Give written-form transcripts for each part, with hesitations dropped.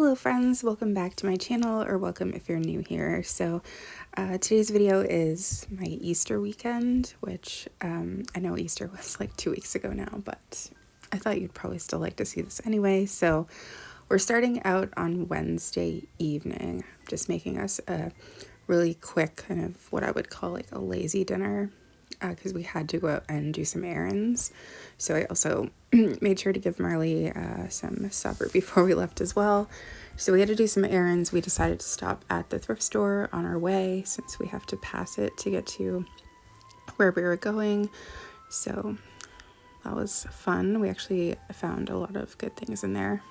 Hello friends, welcome back to my channel, or welcome if you're new here. So today's video is my Easter weekend, which I know Easter was like 2 weeks ago now, but I thought you'd probably still like to see this anyway. So we're starting out on Wednesday evening, just making us a really quick kind of what I would call like a lazy dinner, because we had to go out and do some errands. So I also made sure to give Marley some supper before we left as well. So we had to do some errands. We decided to stop at the thrift store on our way since we have to pass it to get to where we were going. So that was fun. We actually found a lot of good things in there.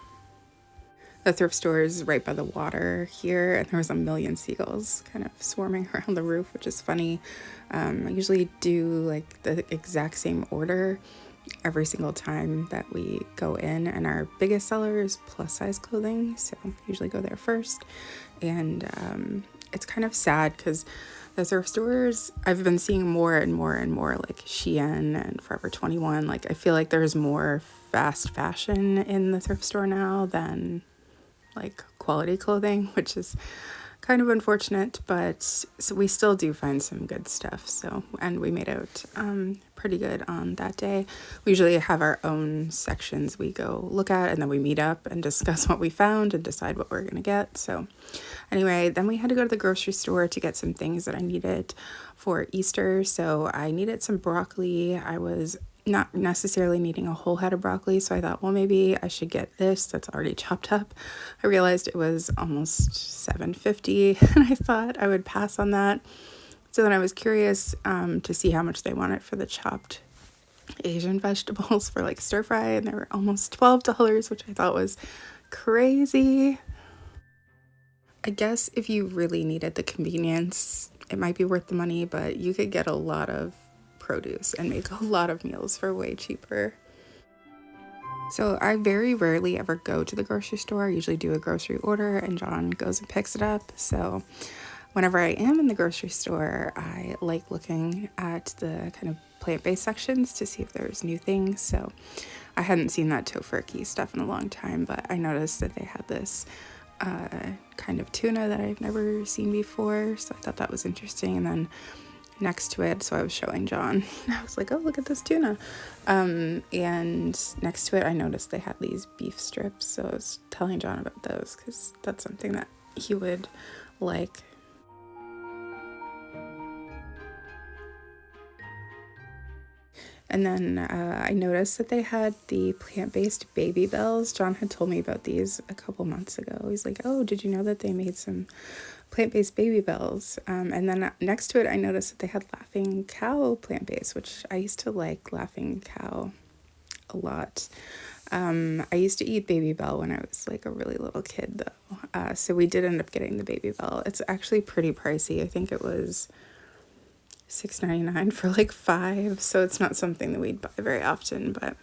The thrift store is right by the water here, and there was a million seagulls kind of swarming around the roof, which is funny. I usually do like the exact same order every single time that we go in, and our biggest seller is plus size clothing, so usually go there first. And it's kind of sad because the thrift stores, I've been seeing more and more and more like Shein and Forever 21. Like I feel like there's more fast fashion in the thrift store now than like quality clothing, which is kind of unfortunate, but so we still do find some good stuff. So, and we made out pretty good on that day. We usually have our own sections we go look at, and then we meet up and discuss what we found and decide what we're gonna get. So anyway, then we had to go to the grocery store to get some things that I needed for Easter. So I needed some broccoli. I was not necessarily needing a whole head of broccoli, so I thought, well, maybe I should get this that's already chopped up. I realized it was almost $7.50, and I thought I would pass on that. So then I was curious to see how much they wanted for the chopped Asian vegetables for like stir fry, and they were almost $12, which I thought was crazy. I guess if you really needed the convenience, it might be worth the money, but you could get a lot of produce and make a lot of meals for way cheaper. So I very rarely ever go to the grocery store. I usually do a grocery order and John goes and picks it up. So whenever I am in the grocery store, I like looking at the kind of plant-based sections to see if there's new things. So I hadn't seen that tofurkey stuff in a long time, but I noticed that they had this kind of tuna that I've never seen before. So I thought that was interesting. And then next to it, so I was showing John, I was like, oh, look at this tuna. And next to it, I noticed they had these beef strips. So I was telling John about those because that's something that he would like. And then I noticed that they had the plant-based baby bells. John had told me about these a couple months ago. He's like, oh, did you know that they made some plant-based baby bells? And then next to it, I noticed that they had Laughing Cow plant-based, which I used to like Laughing Cow a lot. I used to eat Baby Bell when I was like a really little kid though. So we did end up getting the Baby Bell. It's actually pretty pricey. I think it was $6.99 for like 5, so it's not something that we'd buy very often. But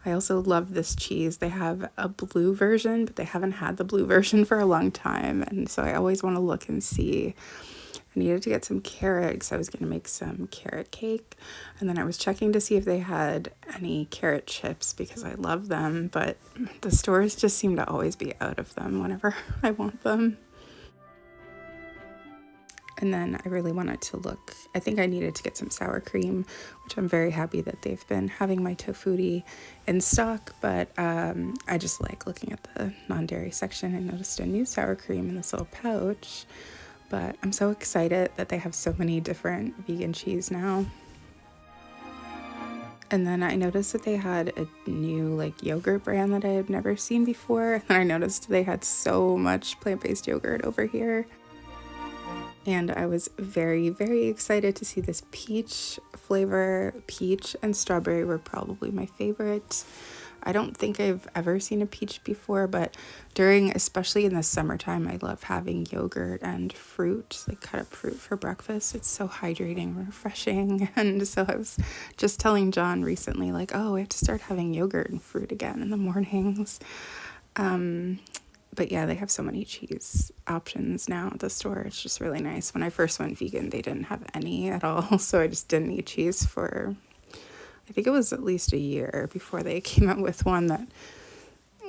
I also love this cheese. They have a blue version, but they haven't had the blue version for a long time, and so I always want to look and see. I needed to get some carrot because I was going to make some carrot cake, and then I was checking to see if they had any carrot chips because I love them, but the stores just seem to always be out of them whenever I want them. And then I really wanted to look, I think I needed to get some sour cream, which I'm very happy that they've been having my tofutti in stock, but I just like looking at the non-dairy section. I noticed a new sour cream in this little pouch, but I'm so excited that they have so many different vegan cheese now. And then I noticed that they had a new like yogurt brand that I had never seen before, and I noticed they had so much plant-based yogurt over here. And I was very, very excited to see this peach flavor. Peach and strawberry were probably my favorite. I don't think I've ever seen a peach before, but especially in the summertime, I love having yogurt and fruit, like cut up fruit for breakfast. It's so hydrating and refreshing. And so I was just telling John recently, like, oh, we have to start having yogurt and fruit again in the mornings. But yeah, they have so many cheese options now at the store. It's just really nice. When I first went vegan, they didn't have any at all. So I just didn't eat cheese for, I think it was at least a year before they came out with one that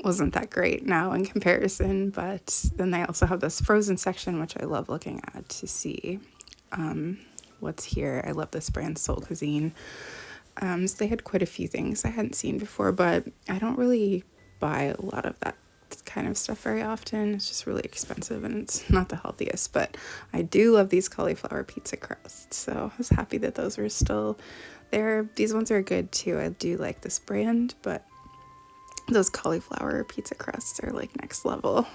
wasn't that great now in comparison. But then they also have this frozen section, which I love looking at to see what's here. I love this brand, Soul Cuisine. So they had quite a few things I hadn't seen before, but I don't really buy a lot of that kind of stuff very often. It's just really expensive and it's not the healthiest, but I do love these cauliflower pizza crusts, so I was happy that those were still there. These ones are good too. I do like this brand, but those cauliflower pizza crusts are like next level.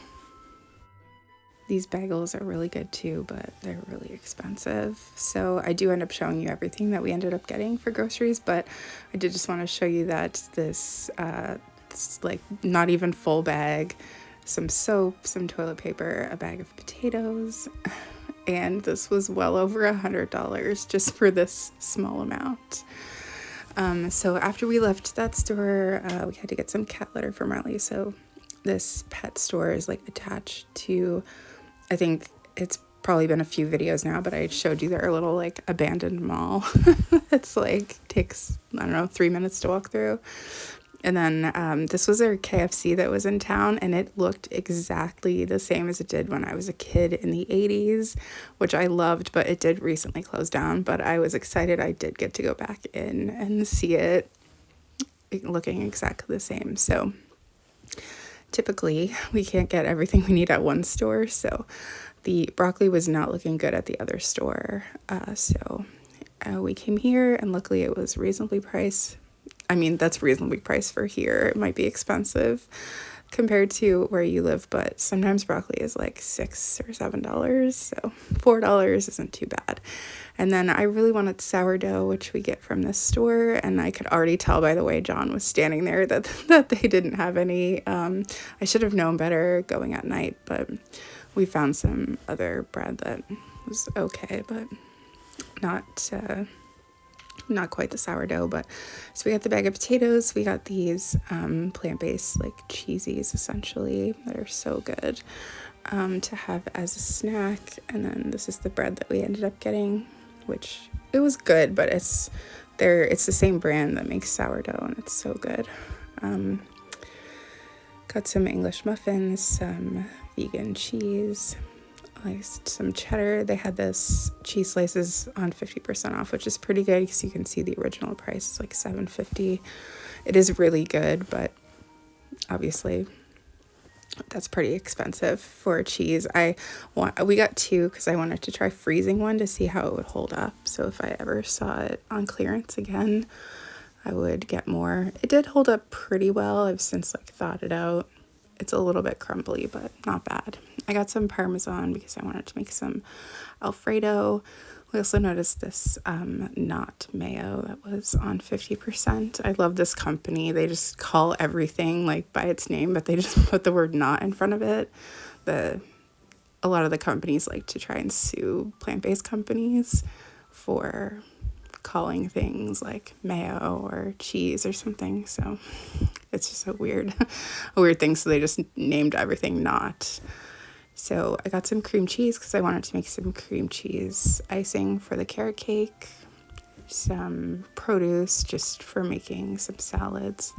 These bagels are really good too, but they're really expensive. So I do end up showing you everything that we ended up getting for groceries, but I did just want to show you that this like not even full bag, some soap, some toilet paper, a bag of potatoes, and this was well over $100 just for this small amount. So after we left that store, we had to get some cat litter for Marley. So this pet store is like attached to, I think it's probably been a few videos now, but I showed you their little like abandoned mall. It's like takes, I don't know, 3 minutes to walk through. And then this was their KFC that was in town, and it looked exactly the same as it did when I was a kid in the 80s, which I loved, but it did recently close down. But I was excited I did get to go back in and see it looking exactly the same. So typically we can't get everything we need at one store, so the broccoli was not looking good at the other store. So we came here, and luckily it was reasonably priced. I mean, that's reasonably priced for here. It might be expensive compared to where you live, but sometimes broccoli is like $6 or $7, so $4 isn't too bad. And then I really wanted sourdough, which we get from this store, and I could already tell by the way John was standing there that they didn't have any. I should have known better going at night, but we found some other bread that was okay, but not quite the sourdough. But so we got the bag of potatoes, we got these plant-based like cheesies essentially that are so good to have as a snack. And then this is the bread that we ended up getting, which it was good, but it's the same brand that makes sourdough, and it's so good. Got some English muffins, some vegan cheese, some cheddar. They had this cheese slices on 50% off, which is pretty good because you can see the original price is like $7.50. It is really good, but obviously that's pretty expensive for a cheese. We got two because I wanted to try freezing one to see how it would hold up. So if I ever saw it on clearance again, I would get more. It did hold up pretty well. I've since like thawed it out. It's a little bit crumbly, but not bad. I got some Parmesan because I wanted to make some Alfredo. We also noticed this not mayo that was on 50%. I love this company. They just call everything like by its name, but they just put the word not in front of it. A lot of the companies like to try and sue plant-based companies for calling things like mayo or cheese or something. So it's just a weird thing. So they just named everything not. So I got some cream cheese because I wanted to make some cream cheese icing for the carrot cake, some produce just for making some salads.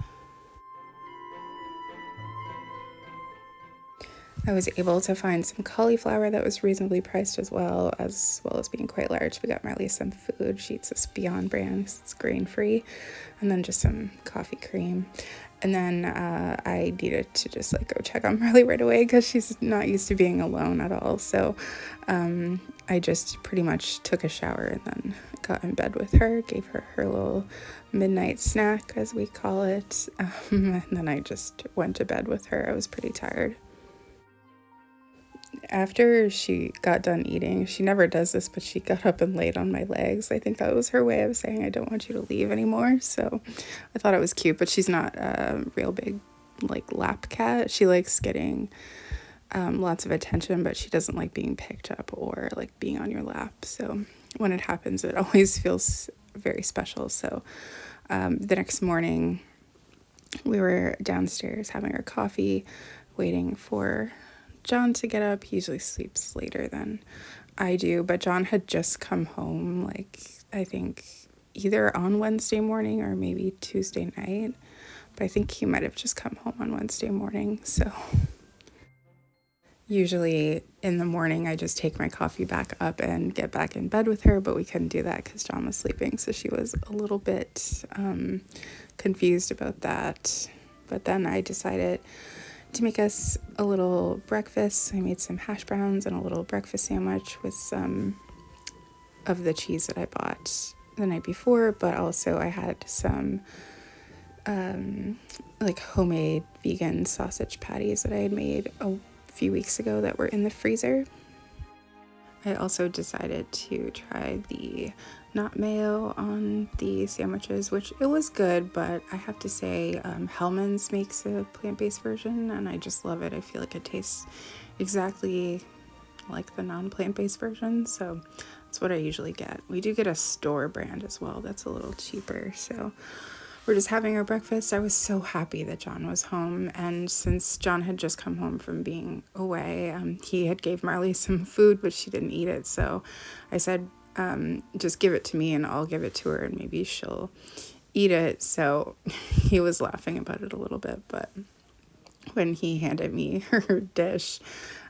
I was able to find some cauliflower that was reasonably priced as well as being quite large. We got Marley some food. She eats this Beyond brand, it's grain-free, and then just some coffee cream. And then I needed to just like go check on Marley right away because she's not used to being alone at all. So I just pretty much took a shower and then got in bed with her, gave her her little midnight snack, as we call it. And then I just went to bed with her. I was pretty tired. After she got done eating, she never does this, but she got up and laid on my legs. I think that was her way of saying, I don't want you to leave anymore. So I thought it was cute, but she's not a real big like lap cat. She likes getting lots of attention, but she doesn't like being picked up or like being on your lap. So when it happens, it always feels very special. So the next morning we were downstairs having our coffee, waiting for John to get up. He usually sleeps later than I do, but John had just come home, like I think either on Wednesday morning or maybe Tuesday night. but I think he might have just come home on Wednesday morning. So usually in the morning, I just take my coffee back up and get back in bed with her, but we couldn't do that because John was sleeping. So she was a little bit confused about that. But then I decided to make us a little breakfast. I made some hash browns and a little breakfast sandwich with some of the cheese that I bought the night before, but also I had some like homemade vegan sausage patties that I had made a few weeks ago that were in the freezer. I also decided to try the not mayo on the sandwiches, which it was good, but I have to say Hellman's makes a plant-based version and I just love it. I feel like it tastes exactly like the non-plant-based version, so that's what I usually get. We do get a store brand as well that's a little cheaper. So we're just having our breakfast. I was so happy that John was home, and since John had just come home from being away, he had gave Marley some food, but she didn't eat it. So I said, just give it to me and I'll give it to her and maybe she'll eat it. So he was laughing about it a little bit, but when he handed me her dish,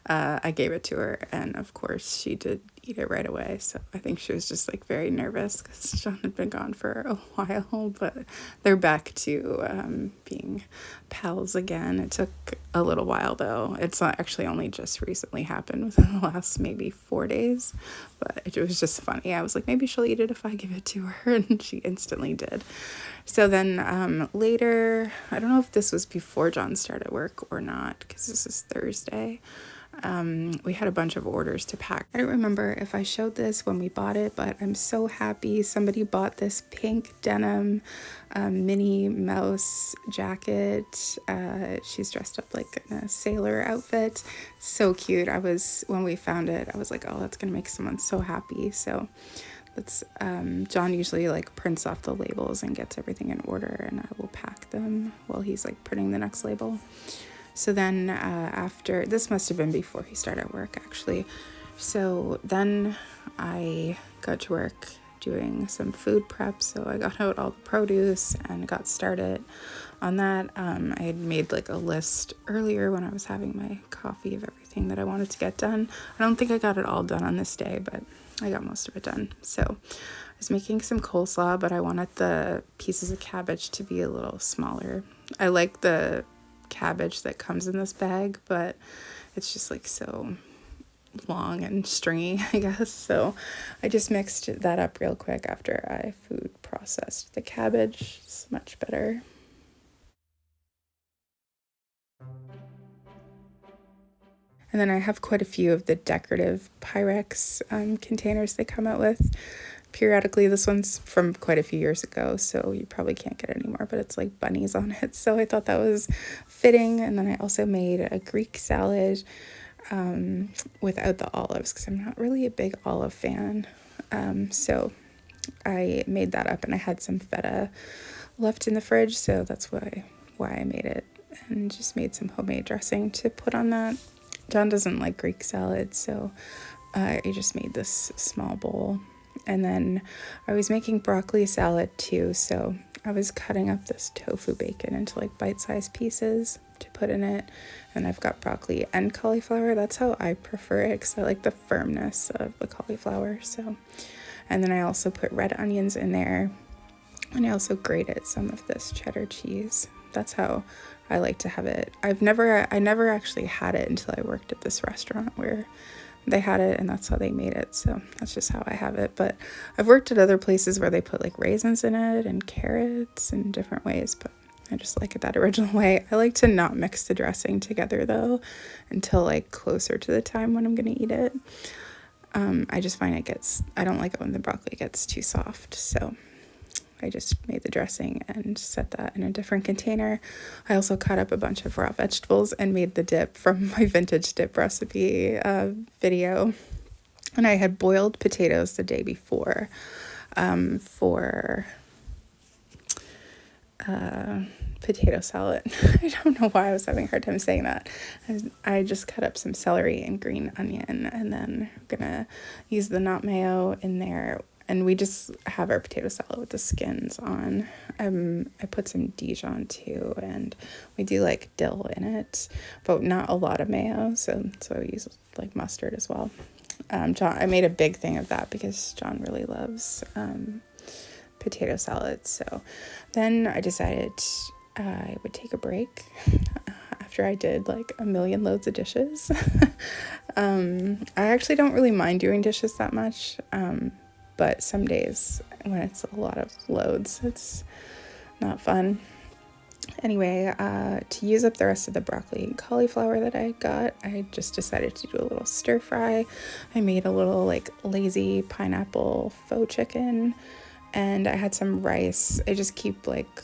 I gave it to her, and of course she did eat it right away. So I think she was just like very nervous because John had been gone for a while, but they're back to being pals again. It took a little while though. It's not actually only just recently happened within the last maybe 4 days, but it was just funny. I was like, maybe she'll eat it if I give it to her, and she instantly did. So then later, I don't know if this was before John started work or not, because this is Thursday. We had a bunch of orders to pack. I don't remember if I showed this when we bought it, but I'm so happy somebody bought this pink denim Minnie Mouse jacket. She's dressed up like in a sailor outfit. So cute. When we found it, I was like, oh, that's gonna make someone so happy. So that's John usually like prints off the labels and gets everything in order, and I will pack them while he's like printing the next label. So then after, this must have been before he started work actually. So then I got to work doing some food prep. So I got out all the produce and got started on that. I had made like a list earlier when I was having my coffee of everything that I wanted to get done. I don't think I got it all done on this day, but I got most of it done. So I was making some coleslaw, but I wanted the pieces of cabbage to be a little smaller. I like the cabbage that comes in this bag, but it's just like so long and stringy, I guess. So I just mixed that up real quick after I food processed the cabbage. It's much better. And then I have quite a few of the decorative Pyrex containers they come out with periodically. This one's from quite a few years ago, so you probably can't get it anymore, but it's like bunnies on it. So I thought that was fitting. And then I also made a Greek salad without the olives because I'm not really a big olive fan. So I made that up, and I had some feta left in the fridge, so that's why I made it, and just made some homemade dressing to put on that. John doesn't like Greek salad, so I just made this small bowl. And then I was making broccoli salad too, so I was cutting up this tofu bacon into like bite-sized pieces to put in it. And I've got broccoli and cauliflower. That's how I prefer it because I like the firmness of the cauliflower. So, and then I also put red onions in there, and I also grated some of this cheddar cheese. That's how I like to have it. I never actually had it until I worked at this restaurant where they had it, and that's how they made it. So that's just how I have it. But I've worked at other places where they put like raisins in it and carrots in different ways, but I just like it that original way. I like to not mix the dressing together though until like closer to the time when I'm gonna eat it. I just find I don't like it when the broccoli gets too soft. So I just made the dressing and set that in a different container. I also cut up a bunch of raw vegetables and made the dip from my vintage dip recipe video. And I had boiled potatoes the day before for potato salad. I don't know why I was having a hard time saying that. I just cut up some celery and green onion, and then I'm gonna use the not mayo in there. And we just have our potato salad with the skins on. I put some Dijon too, and we do like dill in it, but not a lot of mayo, so I use like mustard as well. John, I made a big thing of that because John really loves potato salad. So then I decided I would take a break after I did like a million loads of dishes. I actually don't really mind doing dishes that much, but some days when it's a lot of loads, it's not fun. Anyway, to use up the rest of the broccoli and cauliflower that I got, I just decided to do a little stir fry. I made a little like lazy pineapple faux chicken, and I had some rice. I just keep like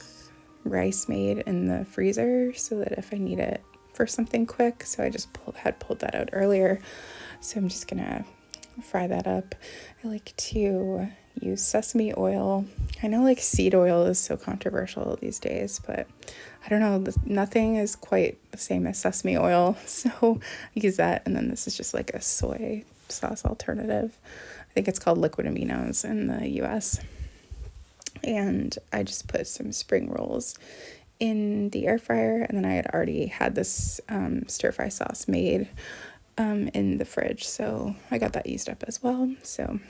rice made in the freezer so that if I need it for something quick, so I just pulled that out earlier. So I'm just gonna fry that up. I like to use sesame oil. I know like seed oil is so controversial these days, but I don't know, nothing is quite the same as sesame oil, so I use that. And then this is just like a soy sauce alternative. I think it's called liquid aminos in the US. And I just put some spring rolls in the air fryer, and then I had already had this stir fry sauce made in the fridge, so I got that used up as well. So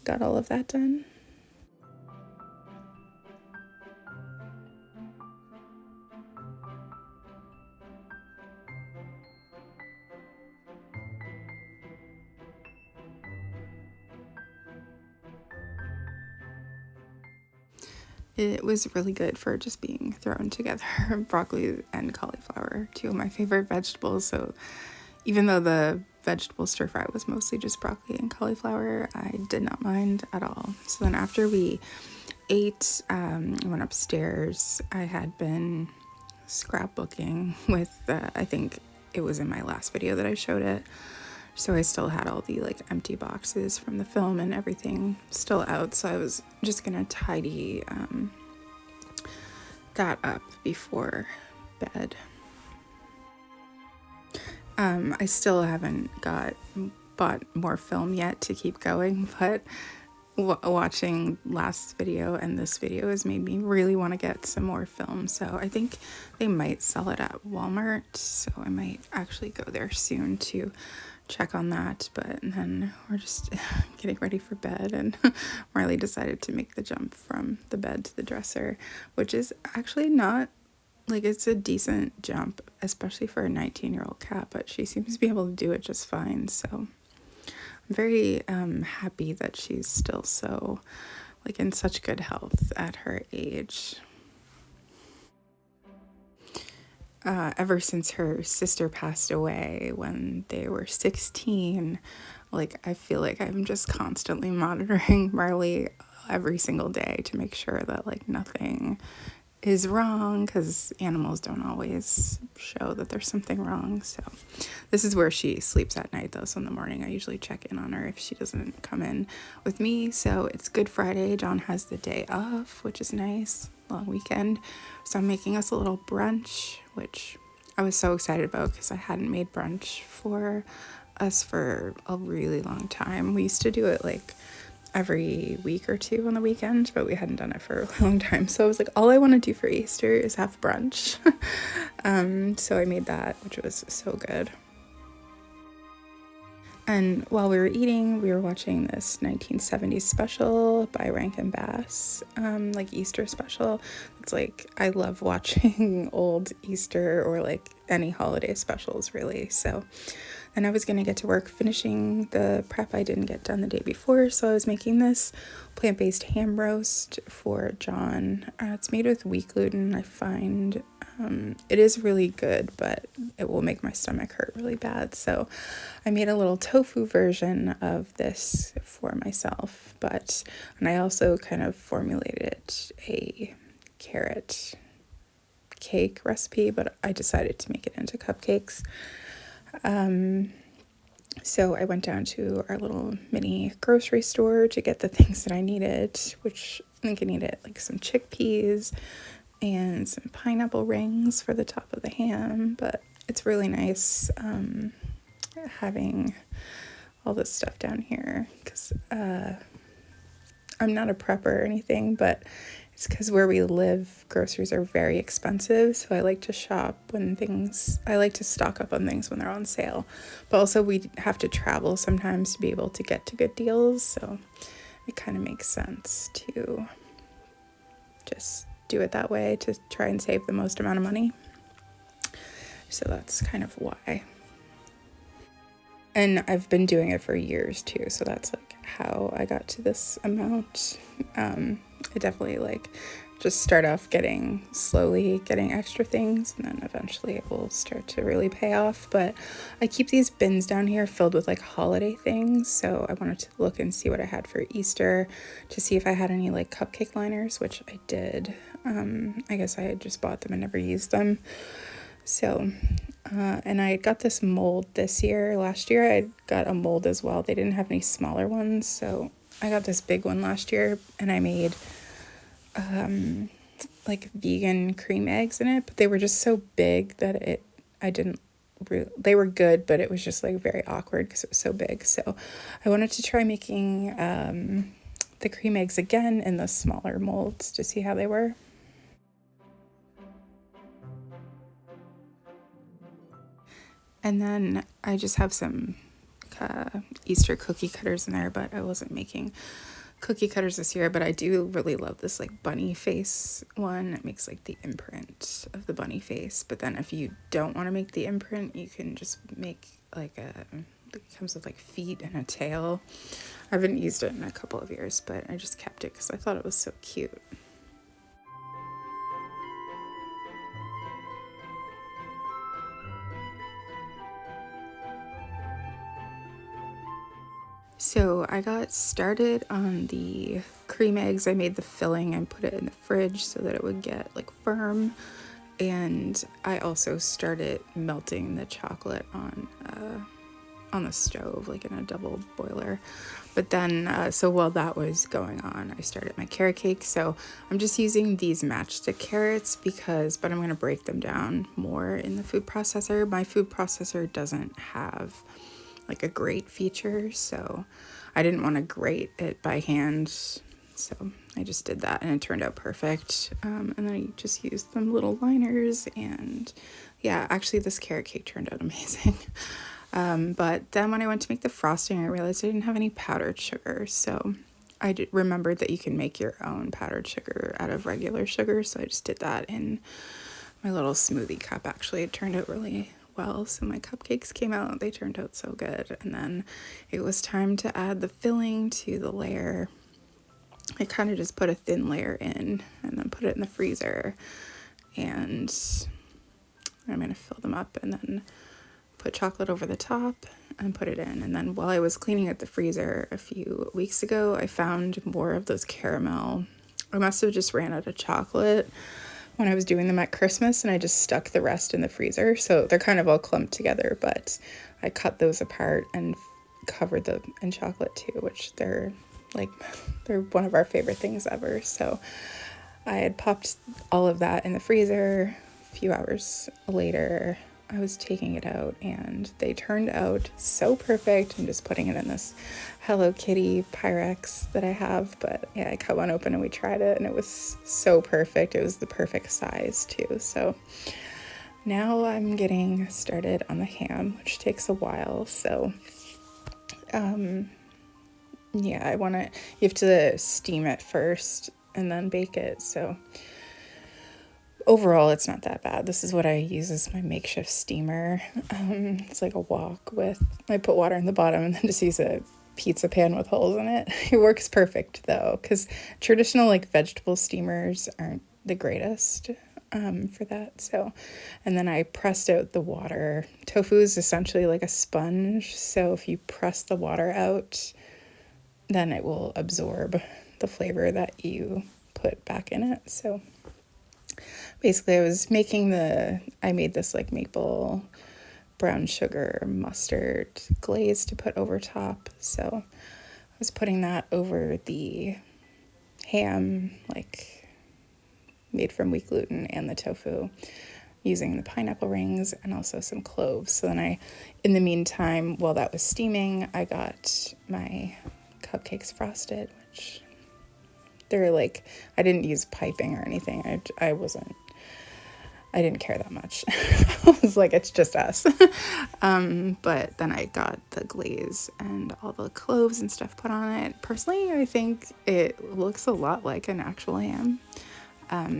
got all of that done. It was really good for just being thrown together. Broccoli and cauliflower, two of my favorite vegetables. So even though the vegetable stir fry was mostly just broccoli and cauliflower, I did not mind at all. So then after we ate, I went upstairs. I had been scrapbooking with, I think it was in my last video that I showed it. So I still had all the like empty boxes from the film and everything still out. So I was just gonna tidy that up before bed. I still haven't bought more film yet to keep going, but watching last video and this video has made me really want to get some more film. So I think they might sell it at Walmart, so I might actually go there soon to check on that. But then we're just getting ready for bed, and Marley decided to make the jump from the bed to the dresser, which is actually not like, it's a decent jump, especially for a 19-year-old cat, but she seems to be able to do it just fine. So I'm very happy that she's still so like in such good health at her age. Ever since her sister passed away when they were 16, like I feel like I'm just constantly monitoring Marley every single day to make sure that like nothing is wrong, because animals don't always show that there's something wrong. So this is where she sleeps at night though, so in the morning I usually check in on her if she doesn't come in with me. So it's Good Friday, John has the day off, which is nice, long weekend. So I'm making us a little brunch, which I was so excited about because I hadn't made brunch for us for a really long time. We used to do it like every week or two on the weekend, but we hadn't done it for a long time. So I was like, all I want to do for Easter is have brunch. So I made that, which was so good. And while we were eating, we were watching this 1970s special by Rankin Bass, like Easter special. It's like, I love watching old Easter or like any holiday specials really. So then I was going to get to work finishing the prep I didn't get done the day before. So I was making this plant-based ham roast for John. It's made with wheat gluten, I find. It is really good, but it will make my stomach hurt really bad. So I made a little tofu version of this for myself, and I also kind of formulated a carrot cake recipe, but I decided to make it into cupcakes. So I went down to our little mini grocery store to get the things that I needed, which I think I needed like some chickpeas and some pineapple rings for the top of the ham. But it's really nice having all this stuff down here because I'm not a prepper or anything, but it's because where we live, groceries are very expensive. So I like to shop when I like to stock up on things when they're on sale. But also we have to travel sometimes to be able to get to good deals. So it kind of makes sense to just do it that way to try and save the most amount of money. So that's kind of why. And I've been doing it for years too, so that's like how I got to this amount. I definitely like just start off slowly getting extra things, and then eventually it will start to really pay off. But I keep these bins down here filled with like holiday things, so I wanted to look and see what I had for Easter to see if I had any like cupcake liners, which I did. I guess I had just bought them and never used them. So, and I got this mold this year. Last year I got a mold as well. They didn't have any smaller ones, so I got this big one last year, and I made like vegan cream eggs in it, but they were just so big that they were good, but it was just like very awkward because it was so big. So I wanted to try making the cream eggs again in the smaller molds to see how they were. And then I just have some Easter cookie cutters in there, but I wasn't making cookie cutters this year. But I do really love this like bunny face one. It makes like the imprint of the bunny face. But then if you don't want to make the imprint, you can just make like it comes with like feet and a tail. I haven't used it in a couple of years, but I just kept it because I thought it was so cute. So I got started on the cream eggs. I made the filling and put it in the fridge so that it would get like firm. And I also started melting the chocolate on the stove, like in a double boiler. But then, so while that was going on, I started my carrot cake. So I'm just using these matchstick carrots but I'm going to break them down more in the food processor. My food processor doesn't have like a grate feature, so I didn't want to grate it by hand, so I just did that and it turned out perfect. And then I just used some little liners, and yeah, actually this carrot cake turned out amazing. But then when I went to make the frosting, I realized I didn't have any powdered sugar, so I remembered that you can make your own powdered sugar out of regular sugar, so I just did that in my little smoothie cup. Actually, it turned out really well, so my cupcakes came out, they turned out so good. And then it was time to add the filling to the layer. I kind of just put a thin layer in and then put it in the freezer, and I'm going to fill them up and then put chocolate over the top and put it in. And then while I was cleaning out the freezer a few weeks ago, I found more of those caramel. I must have just ran out of chocolate when I was doing them at Christmas, and I just stuck the rest in the freezer. So they're kind of all clumped together, but I cut those apart and covered them in chocolate too, which they're one of our favorite things ever. So I had popped all of that in the freezer. A few hours later, I was taking it out and they turned out so perfect. I'm just putting it in this Hello Kitty Pyrex that I have, but yeah, I cut one open and we tried it and it was so perfect. It was the perfect size too. So now I'm getting started on the ham, which takes a while. So yeah, you have to steam it first and then bake it. So overall, it's not that bad. This is what I use as my makeshift steamer. It's like a wok I put water in the bottom and then just use a pizza pan with holes in it. It works perfect though, because traditional like vegetable steamers aren't the greatest for that. So, and then I pressed out the water. Tofu is essentially like a sponge. So if you press the water out, then it will absorb the flavor that you put back in it. So basically I made this like maple brown sugar mustard glaze to put over top. So I was putting that over the ham, like made from wheat gluten, and the tofu, using the pineapple rings and also some cloves. So then in the meantime, while that was steaming, I got my cupcakes frosted, which They're like, I didn't use piping or anything. I didn't care that much. I was like, it's just us. But then I got the glaze and all the cloves and stuff put on it. Personally, I think it looks a lot like an actual ham.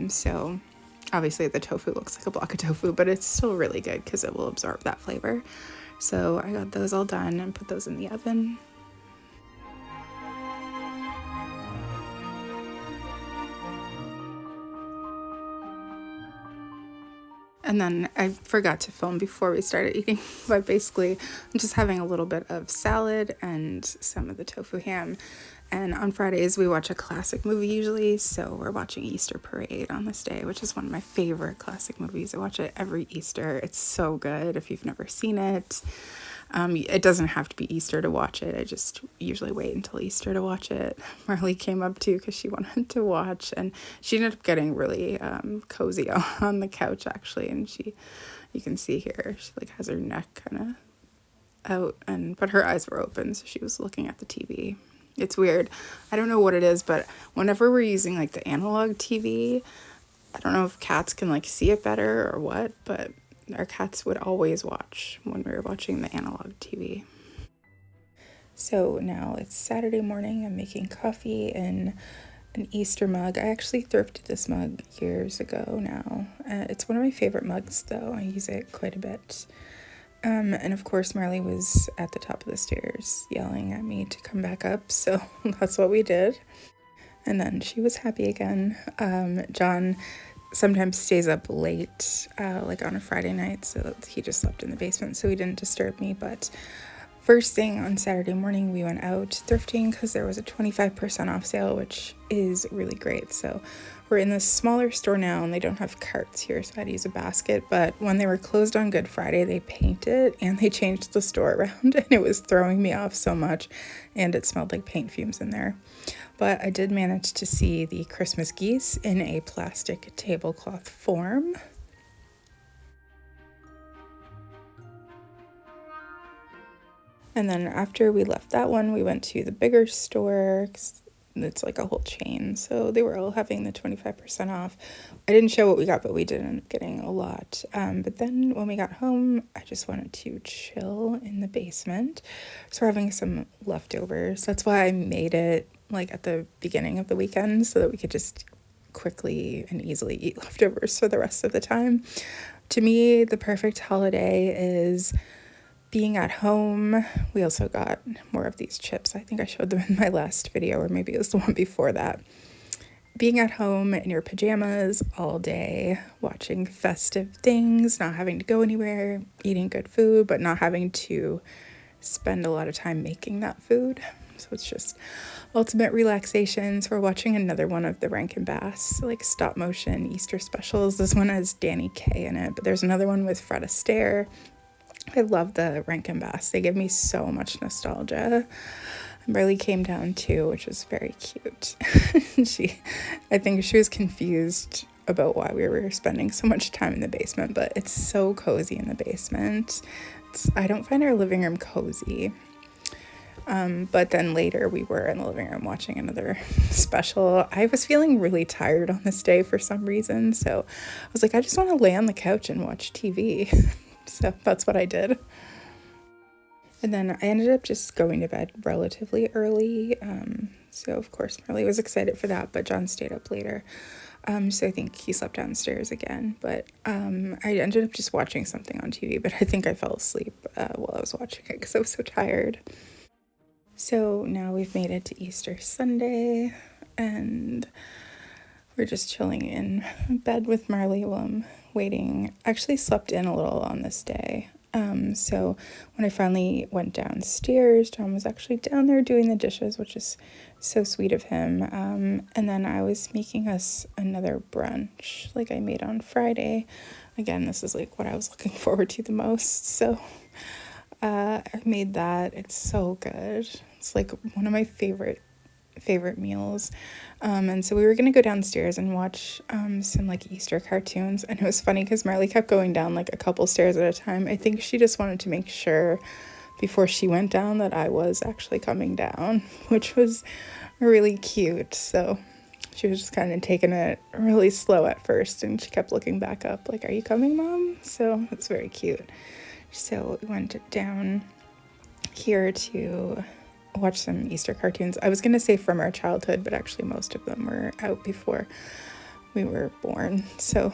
So obviously the tofu looks like a block of tofu, but it's still really good because it will absorb that flavor. So I got those all done and put those in the oven. And then I forgot to film before we started eating, but basically I'm just having a little bit of salad and some of the tofu ham. And on Fridays we watch a classic movie usually, so we're watching Easter Parade on this day, which is one of my favorite classic movies. I watch it every Easter. It's so good if you've never seen it. It doesn't have to be Easter to watch it. I just usually wait until Easter to watch it. Marley came up too because she wanted to watch, and she ended up getting really cozy on the couch actually. And you can see here, she like has her neck kind of out, but her eyes were open, so she was looking at the TV. It's weird. I don't know what it is, but whenever we're using like the analog TV, I don't know if cats can like see it better or what, but our cats would always watch when we were watching the analog TV. So now it's Saturday morning. I'm making coffee in an Easter mug. I actually thrifted this mug years ago now. It's one of my favorite mugs though. I use it quite a bit. And of course Marley was at the top of the stairs yelling at me to come back up, so that's what we did. And then she was happy again. John sometimes stays up late, like on a Friday night, so he just slept in the basement, so he didn't disturb me. But first thing on Saturday morning, we went out thrifting because there was a 25% off sale, which is really great. So we're in this smaller store now, and they don't have carts here, so I had to use a basket. But when they were closed on Good Friday, they painted and they changed the store around, and it was throwing me off so much, and it smelled like paint fumes in there. But I did manage to see the Christmas geese in a plastic tablecloth form. And then after we left that one, we went to the bigger store. It's like a whole chain, so they were all having the 25% off. I didn't show what we got, but we did end up getting a lot. But then when we got home, I just wanted to chill in the basement. So we're having some leftovers. That's why I made it like at the beginning of the weekend, so that we could just quickly and easily eat leftovers for the rest of the time. To me, the perfect holiday is being at home. We also got more of these chips. I think I showed them in my last video, or maybe it was the one before that. Being at home in your pajamas all day, watching festive things, not having to go anywhere, eating good food, but not having to spend a lot of time making that food. So it's just ultimate relaxation. So we're watching another one of the Rankin Bass, like stop motion Easter specials. This one has Danny Kaye in it, but there's another one with Fred Astaire. I love the Rankin Bass. They give me so much nostalgia. And Barley came down too, which was very cute. I think she was confused about why we were spending so much time in the basement, but it's so cozy in the basement. I don't find our living room cozy. But then later we were in the living room watching another special. I was feeling really tired on this day for some reason, so I was like, I just want to lay on the couch and watch TV. So that's what I did. And then I ended up just going to bed relatively early. So of course Marley was excited for that, but John stayed up later. So I think he slept downstairs again. But I ended up just watching something on TV, but I think I fell asleep while I was watching it because I was so tired. So now we've made it to Easter Sunday, and we're just chilling in bed with Marley while I'm waiting. I actually slept in a little on this day. So when I finally went downstairs, John was actually down there doing the dishes, which is so sweet of him. And then I was making us another brunch like I made on Friday. Again, this is like what I was looking forward to the most. So I made that. It's so good. It's like one of my favorite meals. And so we were gonna go downstairs and watch some like Easter cartoons, and it was funny because Marley kept going down like a couple stairs at a time. I think she just wanted to make sure before she went down that I was actually coming down, which was really cute. So she was just kind of taking it really slow at first, and she kept looking back up like, "Are you coming, Mom?" So it's very cute. So we went down here to watch some Easter cartoons. I was going to say from our childhood, but actually most of them were out before we were born. So,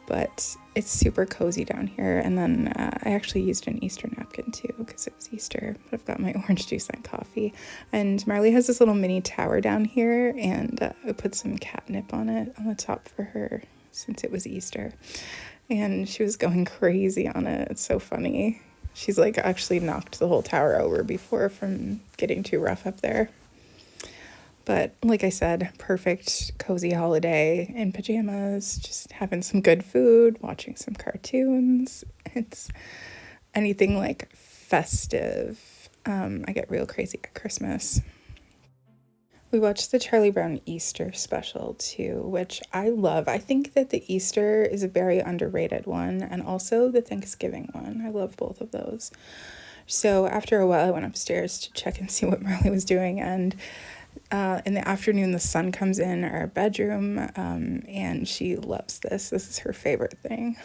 but it's super cozy down here. And then I actually used an Easter napkin too because it was Easter. But I've got my orange juice and coffee. And Marley has this little mini tower down here, and I put some catnip on it on the top for her since it was Easter. And she was going crazy on it. It's so funny. She's like actually knocked the whole tower over before from getting too rough up there. But like I said, perfect cozy holiday in pajamas, just having some good food, watching some cartoons. It's anything like festive. I get real crazy at Christmas. We watched the Charlie Brown Easter special too, which I love. I think that the Easter is a very underrated one, and also the Thanksgiving one. I love both of those. So after a while, I went upstairs to check and see what Marley was doing, and in the afternoon, the sun comes in our bedroom, and she loves this. This is her favorite thing.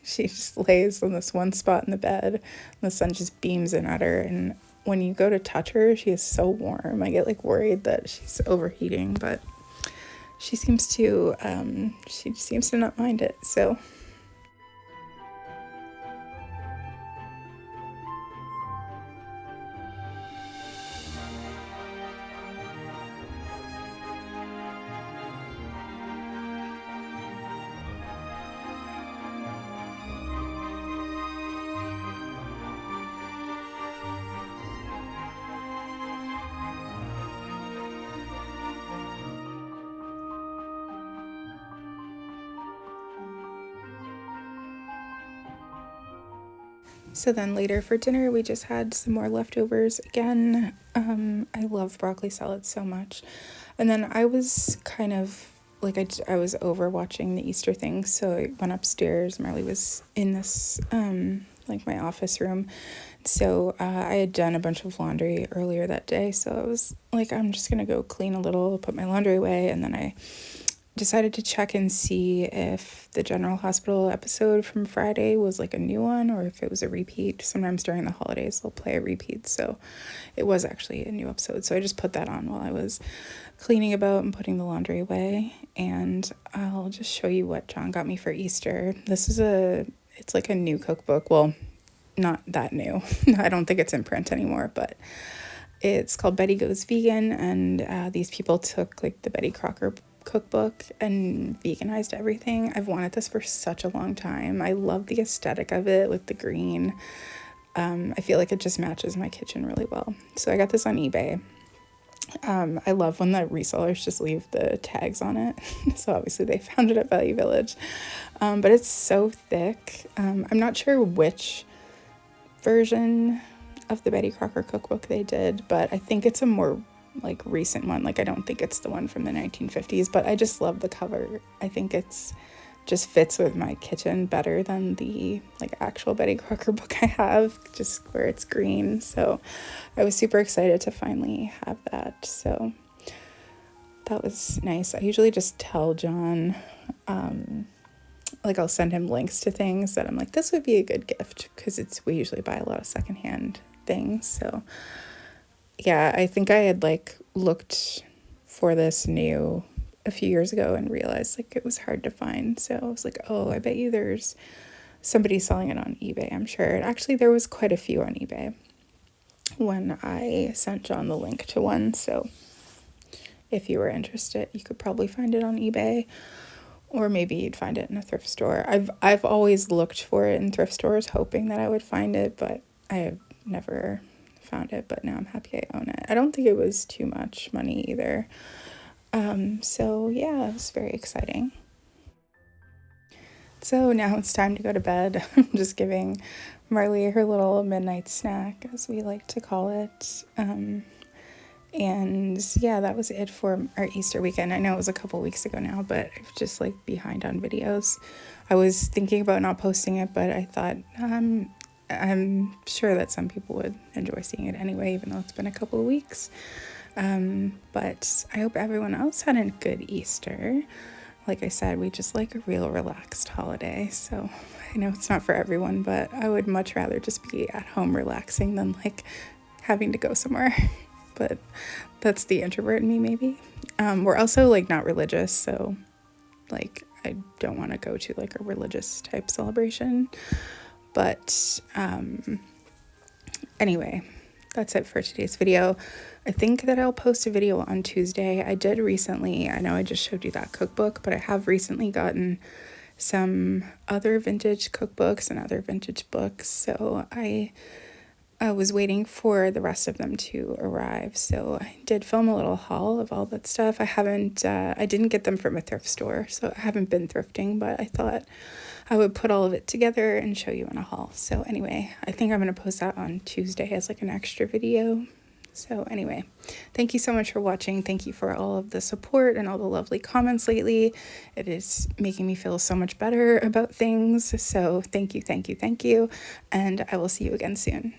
She just lays on this one spot in the bed, and the sun just beams in at her, and when you go to touch her, she is so warm. I get like worried that she's overheating, but she seems to not mind it. So then later for dinner, we just had some more leftovers again. I love broccoli salad so much. And then I was kind of like, I was over watching the Easter thing. So I went upstairs. Marley was in this, like my office room. So I had done a bunch of laundry earlier that day. So I was like, I'm just going to go clean a little, put my laundry away. And then I decided to check and see if the General Hospital episode from Friday was like a new one or if it was a repeat. Sometimes during the holidays they'll play a repeat, so it was actually a new episode. So I just put that on while I was cleaning about and putting the laundry away. And I'll just show you what John got me for Easter. This is it's like a new cookbook. Well, not that new. I don't think it's in print anymore, but it's called Betty Goes Vegan, and these people took like the Betty Crocker cookbook and veganized everything. I've wanted this for such a long time. I love the aesthetic of it with the green. I feel like it just matches my kitchen really well. So I got this on eBay. I love when the resellers just leave the tags on it. So obviously they found it at Value Village. But it's so thick. I'm not sure which version of the Betty Crocker cookbook they did, but I think it's a more like recent one. Like I don't think it's the one from the 1950s, but I just love the cover. I think it's just fits with my kitchen better than the like actual Betty Crocker book I have, just where it's green. So I was super excited to finally have that. So that was nice. I usually just tell John, like I'll send him links to things that I'm like, this would be a good gift, because we usually buy a lot of secondhand things. So yeah, I think I had like looked for this new a few years ago and realized like it was hard to find. So I was like, oh, I bet you there's somebody selling it on eBay, I'm sure. And actually there was quite a few on eBay when I sent John the link to one. So if you were interested, you could probably find it on eBay, or maybe you'd find it in a thrift store. I've always looked for it in thrift stores hoping that I would find it, but I have never found it. But now I'm happy I own it. I don't think it was too much money either. So yeah, it was very exciting. So now it's time to go to bed. I'm just giving Marley her little midnight snack, as we like to call it. And yeah, that was it for our Easter weekend. I know it was a couple weeks ago now, but I'm just like behind on videos. I was thinking about not posting it, but I thought I'm sure that some people would enjoy seeing it anyway, even though it's been a couple of weeks. But I hope everyone else had a good Easter. Like I said, we just like a real relaxed holiday. So I know it's not for everyone, but I would much rather just be at home relaxing than like having to go somewhere. But that's the introvert in me, maybe. We're also like not religious, so like I don't want to go to like a religious type celebration. But anyway, that's it for today's video. I think that I'll post a video on Tuesday. I did recently, I know I just showed you that cookbook, but I have recently gotten some other vintage cookbooks and other vintage books. So I was waiting for the rest of them to arrive. So I did film a little haul of all that stuff. I didn't get them from a thrift store, so I haven't been thrifting, but I thought I would put all of it together and show you in a haul. So anyway, I think I'm going to post that on Tuesday as like an extra video. So anyway, thank you so much for watching. Thank you for all of the support and all the lovely comments lately. It is making me feel so much better about things. So thank you, thank you, thank you. And I will see you again soon.